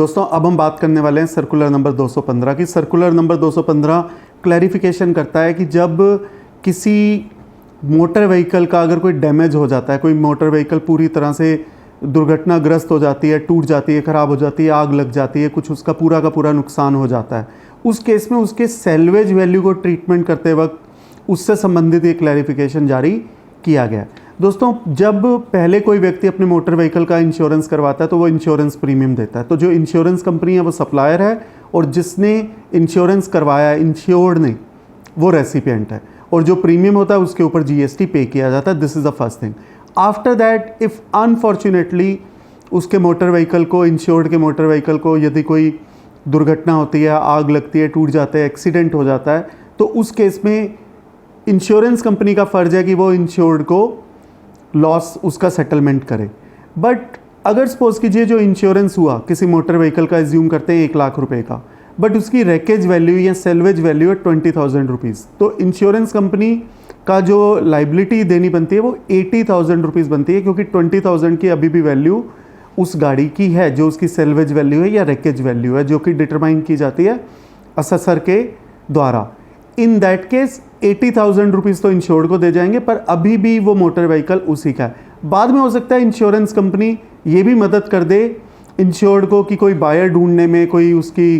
दोस्तों अब हम बात करने वाले हैं सर्कुलर नंबर 215 की। सर्कुलर नंबर 215 क्लैरिफिकेशन करता है कि जब किसी मोटर व्हीकल का अगर कोई डैमेज हो जाता है, कोई मोटर व्हीकल पूरी तरह से दुर्घटनाग्रस्त हो जाती है, टूट जाती है, ख़राब हो जाती है, आग लग जाती है, कुछ उसका पूरा का पूरा नुकसान हो जाता है, उस केस में उसके सैल्वेज वैल्यू को ट्रीटमेंट करते वक्त उससे संबंधित एक क्लैरिफिकेशन जारी किया गया। दोस्तों जब पहले कोई व्यक्ति अपने मोटर व्हीकल का इंश्योरेंस करवाता है तो वो इंश्योरेंस प्रीमियम देता है। तो जो इंश्योरेंस कंपनी है वो सप्लायर है और जिसने इंश्योरेंस करवाया, इंश्योर्ड ने, वो रेसिपिएंट है, और जो प्रीमियम होता है उसके ऊपर जीएसटी पे किया जाता है। This is the first thing. After that if unfortunately उसके मोटर व्हीकल को, इंश्योर्ड के मोटर व्हीकल को यदि कोई दुर्घटना होती है, आग लगती है, टूट जाते हैं, एक्सीडेंट हो जाता है, तो उस केस में इंश्योरेंस कंपनी का फ़र्ज है कि वो इंश्योर्ड को लॉस उसका सेटलमेंट करे। बट अगर सपोज कीजिए जो इंश्योरेंस हुआ किसी मोटर व्हीकल का, एज्यूम करते हैं 1 लाख रुपए का, बट उसकी रैकेज वैल्यू या सेल्वेज वैल्यू है 20,000 रुपीज़, तो इंश्योरेंस कंपनी का जो लाइबिलिटी देनी बनती है वो 80,000 रुपीज़ बनती है, क्योंकि 20,000 की अभी भी वैल्यू उस गाड़ी की है जो उसकी सेल्वेज वैल्यू है या रैकेज वैल्यू है, जो कि डिटरमाइन की जाती है असेसर के द्वारा। इन दैट केस 80,000 रुपीज़ तो इंश्योर्ड को दे जाएंगे, पर अभी भी वो मोटर व्हीकल उसी का है। बाद में हो सकता है इंश्योरेंस कंपनी ये भी मदद कर दे इंश्योर्ड को कि कोई बायर ढूंढने में, कोई उसकी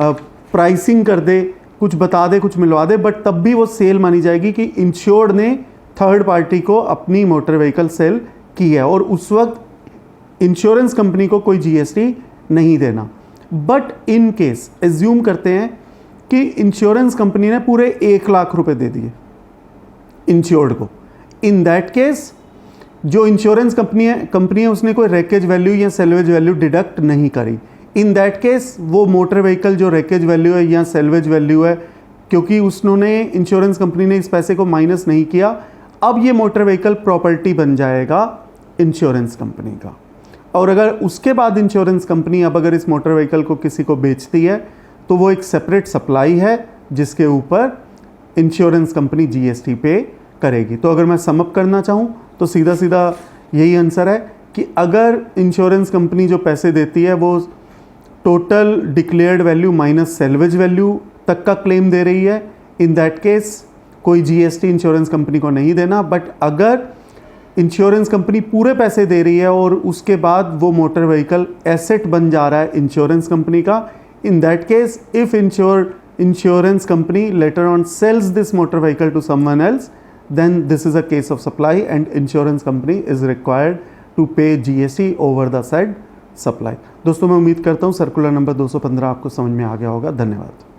प्राइसिंग कर दे, कुछ बता दे, कुछ मिलवा दे, बट तब भी वो सेल मानी जाएगी कि इंश्योर्ड ने थर्ड पार्टी को अपनी मोटर व्हीकल सेल की है, और उस वक्त इंश्योरेंस कंपनी को कोई जीएसटी नहीं देना। बट इन केस एज्यूम करते हैं कि इंश्योरेंस कंपनी ने पूरे 1 लाख रुपए दे दिए इंश्योर्ड को, इन दैट केस जो इंश्योरेंस कंपनी है उसने कोई रैकेज वैल्यू या सेल्वेज वैल्यू डिडक्ट नहीं करी। इन दैट केस वो मोटर व्हीकल जो रैकेज वैल्यू है या सेल्वेज वैल्यू है, क्योंकि उसने इंश्योरेंस कंपनी ने इस पैसे को माइनस नहीं किया, अब ये मोटर व्हीकल प्रॉपर्टी बन जाएगा इंश्योरेंस कंपनी का। और अगर उसके बाद इंश्योरेंस कंपनी अब अगर इस मोटर व्हीकल को किसी को बेचती है तो वो एक सेपरेट सप्लाई है जिसके ऊपर इंश्योरेंस कंपनी जीएसटी पे करेगी। तो अगर मैं समअप करना चाहूँ तो सीधा सीधा यही आंसर है कि अगर इंश्योरेंस कंपनी जो पैसे देती है वो total declared value minus salvage value तक का क्लेम दे रही है, इन दैट केस कोई जीएसटी इंश्योरेंस कंपनी को नहीं देना। बट अगर इंश्योरेंस कंपनी पूरे पैसे दे रही है और उसके बाद वो मोटर व्हीकल एसेट बन जा रहा है इंश्योरेंस कंपनी का, in that case if insurance company later on sells this motor vehicle to someone else, then this is a case of supply and insurance company is required to pay GST over the said supply। दोस्तों मैं उम्मीद करता हूँ circular number 215 आपको समझ में आ गया होगा। धन्यवाद।